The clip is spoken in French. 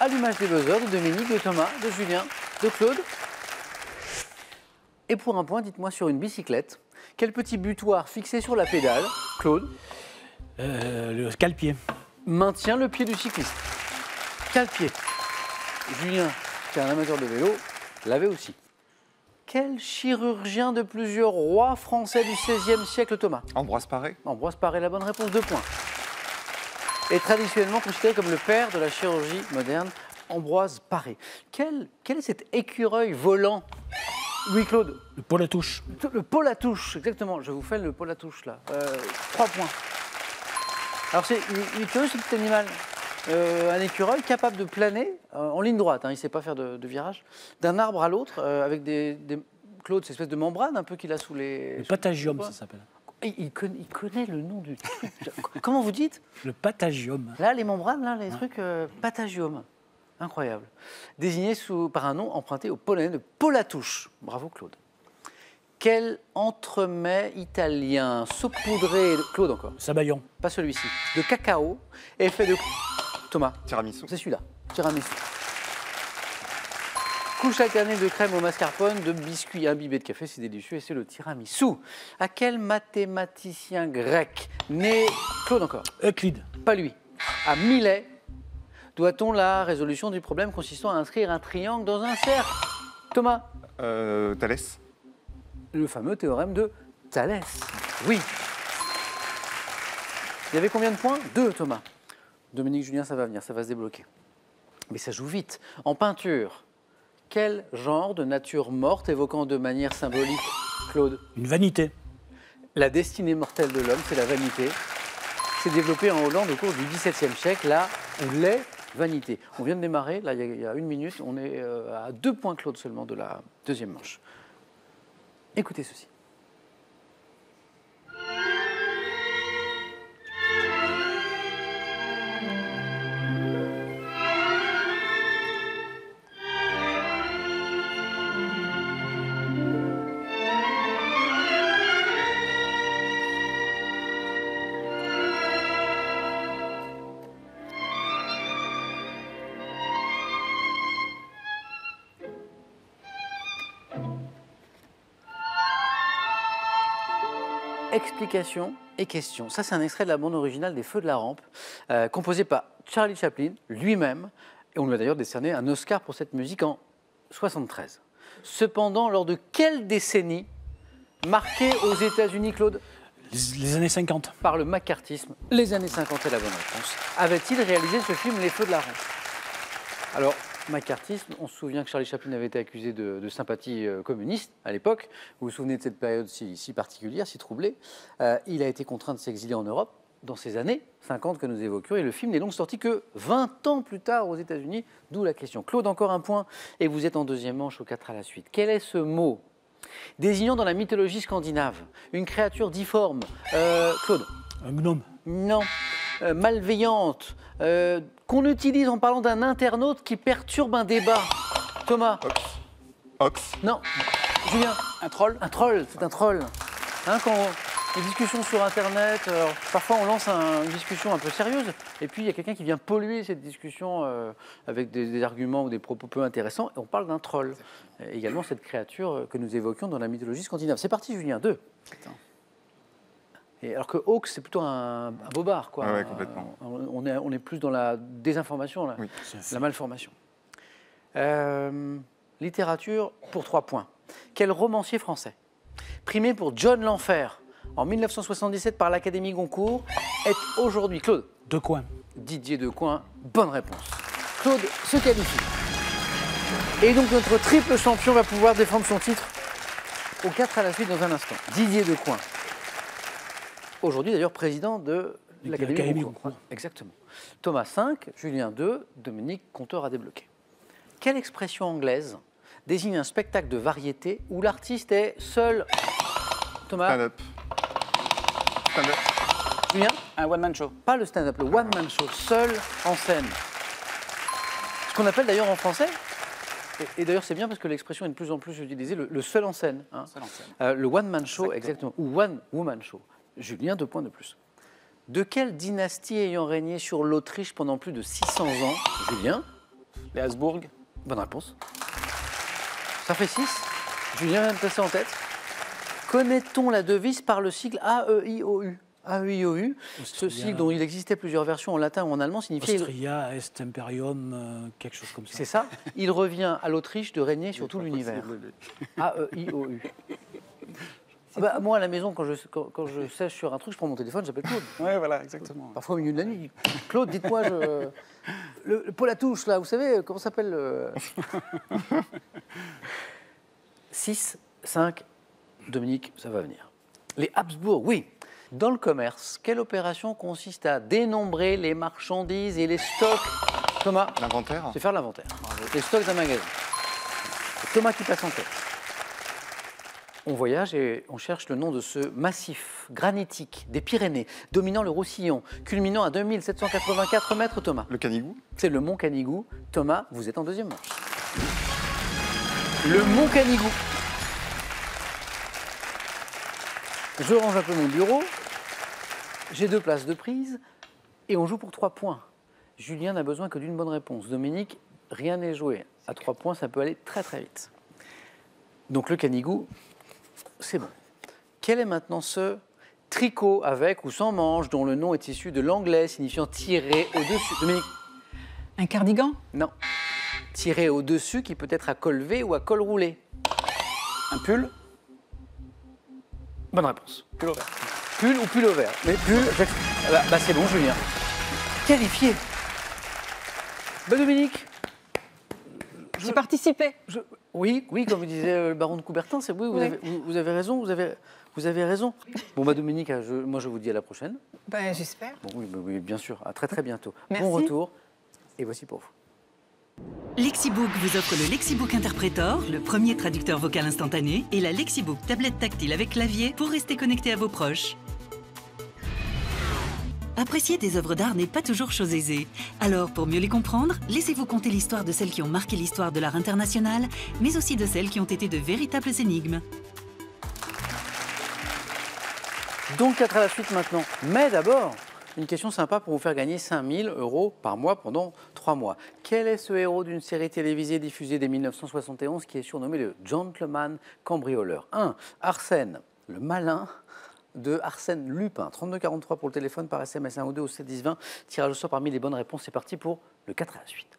allumage des buzzers de Dominique, de Thomas, de Julien, de Claude. Et pour un point, dites-moi sur une bicyclette, quel petit butoir fixé sur la pédale, Claude, Le cale-pied. maintient le pied du cycliste? Cale-pied. Julien, qui est un amateur de vélo, l'avait aussi. Quel chirurgien de plusieurs rois français du XVIe siècle, Thomas? Ambroise Paré. Ambroise Paré, la bonne réponse, 2 points. Est traditionnellement considéré comme le père de la chirurgie moderne, Ambroise Paré. Quel est cet écureuil volant? Louis-Claude. Le pôle à touche. Le pôle à touche, exactement. Je vous fais le pôle à touche là. 3 points. Alors il est curieux ce petit animal. Un écureuil capable de planer en ligne droite, hein, il ne sait pas faire de virage, d'un arbre à l'autre avec Claude, cette espèce de membrane un peu qu'il a sous les... Le patagium, ça s'appelle. Il connaît le nom du truc. Comment vous dites? Le patagium. Là, les membranes, là, les trucs patagium. Incroyable. Désigné par un nom emprunté au polonais de Polatouche. Bravo, Claude. Quel entremets italien saupoudré de... Claude encore. Sabayon. Pas celui-ci. De cacao est fait de... Thomas. Tiramisu. C'est celui-là. Tiramisu. Couche alternée de crème au mascarpone, de biscuits imbibés de café, c'est délicieux et c'est le tiramisu. À quel mathématicien grec né... Claude encore. Euclide. Pas lui. À Milet doit-on la résolution du problème consistant à inscrire un triangle dans un cercle? Thomas. Thalès. Le fameux théorème de Thalès. Oui. Il y avait combien de points? 2, Thomas. Dominique, Julien, ça va venir, ça va se débloquer. Mais ça joue vite. En peinture, quel genre de nature morte évoquant de manière symbolique, Claude? Une vanité. La destinée mortelle de l'homme, c'est la vanité. C'est développé en Hollande au cours du XVIIe siècle, là où les vanités. On vient de démarrer, là il y a 1 minute, on est à 2 points, Claude, seulement de la deuxième manche. Écoutez ceci. Explication et question. Ça, c'est un extrait de la bande originale des Feux de la Rampe, composé par Charlie Chaplin lui-même. Et on lui a d'ailleurs décerné un Oscar pour cette musique en 1973. Cependant, lors de quelle décennie marquée aux États-Unis, Claude? Les années 50. Par le macartisme. Les années 50 est la bonne réponse. Avait-il réalisé ce film Les Feux de la Rampe? Alors, macartisme, on se souvient que Charlie Chaplin avait été accusé de sympathie communiste à l'époque. Vous vous souvenez de cette période si particulière, si troublée. Il a été contraint de s'exiler en Europe dans ces années 50 que nous évoquions. Et le film n'est donc sorti que 20 ans plus tard aux États-Unis, d'où la question. Claude, encore un point, et vous êtes en deuxième manche aux 4 à la suite. Quel est ce mot désignant dans la mythologie scandinave une créature difforme? Claude. Un gnome. Non. Malveillante, qu'on utilise en parlant d'un internaute qui perturbe un débat. Thomas. Ox. Non. Julien. Un troll. Un troll, c'est un troll. Hein, quand les discussions sur Internet, parfois on lance une discussion un peu sérieuse, et puis il y a quelqu'un qui vient polluer cette discussion avec des arguments ou des propos peu intéressants, et on parle d'un troll. Également cette créature que nous évoquions dans la mythologie scandinave. C'est parti, Julien, 2. Attends. Et alors que Hawks, c'est plutôt un bobard, quoi. Ouais, complètement. On est plus dans la désinformation, là, Oui. la malformation. Littérature pour 3 points. Quel romancier français, primé pour John l'Enfer en 1977 par l'Académie Goncourt, est aujourd'hui, Claude? Decoing. Didier Decoing, bonne réponse. Claude se qualifie. Et donc notre triple champion va pouvoir défendre son titre aux 4 à la suite dans un instant. Didier Decoing. Aujourd'hui, d'ailleurs, président de l'Académie Goncourt. Exactement. Thomas 5, Julien 2, Dominique, compteur à débloquer. Quelle expression anglaise désigne un spectacle de variété où l'artiste est seul? Thomas. Stand-up. Stand-up. Julien. Un one-man show. Pas le stand-up, le one-man show, seul en scène. Ce qu'on appelle d'ailleurs en français, et d'ailleurs c'est bien parce que l'expression est de plus en plus utilisée, le seul en scène. Hein. Seul en scène. Le one-man show, exactement, ou one-woman show. Julien, 2 points de plus. De quelle dynastie ayant régné sur l'Autriche pendant plus de 600 ans, Julien? Les Habsbourg. Bonne réponse. Ça fait 6. Julien vient de passer en tête. Connaît-on la devise par le sigle AEIOU? AEIOU, ce Austria. sigle dont il existait plusieurs versions en latin ou en allemand, signifiait... Austria, Est Imperium, quelque chose comme ça. C'est ça. Il revient à l'Autriche de régner sur tout l'univers. AEIOU. Ah bah, moi, à la maison, quand je sèche sur un truc, je prends mon téléphone, j'appelle Claude. Oui, voilà, exactement. Parfois au milieu de la nuit. Claude, dites-moi, le Paul à touche, là, vous savez, comment ça s'appelle 6, 5, Dominique, ça va venir. Les Habsbourg, oui. Dans le commerce, quelle opération consiste à dénombrer les marchandises et les stocks? Thomas, L'inventaire. c'est faire l'inventaire. Les stocks d'un magasin. C'est Thomas qui passe en tête. On voyage et on cherche le nom de ce massif granitique des Pyrénées, dominant le Roussillon, culminant à 2784 mètres, Thomas. Le Canigou. C'est le mont Canigou. Thomas, vous êtes en deuxième manche. Le mont Canigou. Je range un peu mon bureau. J'ai 2 places de prise et on joue pour 3 points. Julien n'a besoin que d'une bonne réponse. Dominique, rien n'est joué. À 3 points, ça peut aller très très vite. Donc le Canigou, c'est bon. Quel est maintenant ce tricot avec ou sans manche dont le nom est issu de l'anglais signifiant tirer au-dessus? Dominique? Un cardigan? Non. Tirer au-dessus qui peut être à col V ou à col roulé. Un pull. Bonne réponse. Pull au vert. Pull ou pull au vert? Mais pull, bah c'est bon, Julien. Qualifié. Bah Dominique? J'ai participé. Oui, comme disait le baron de Coubertin, c'est oui, vous avez raison, vous avez raison. Bon bah Dominique, moi je vous dis à la prochaine. Ben, j'espère. Bon, oui, bien sûr, à très très bientôt. Merci. Bon retour, et voici pour vous. Lexibook vous offre le Lexibook Interpretor, le premier traducteur vocal instantané, et la Lexibook tablette tactile avec clavier pour rester connecté à vos proches. Apprécier des œuvres d'art n'est pas toujours chose aisée. Alors, pour mieux les comprendre, laissez-vous conter l'histoire de celles qui ont marqué l'histoire de l'art international, mais aussi de celles qui ont été de véritables énigmes. Donc 4 à la suite maintenant. Mais d'abord, une question sympa pour vous faire gagner 5 000 € par mois pendant 3 mois. Quel est ce héros d'une série télévisée diffusée dès 1971 qui est surnommé le Gentleman Cambrioleur? 1. Arsène, le malin de Arsène Lupin. 3243 pour le téléphone, par SMS 1 ou 2 au 7 10 20. Tirage au sort parmi les bonnes réponses. C'est parti pour le 4 à la suite.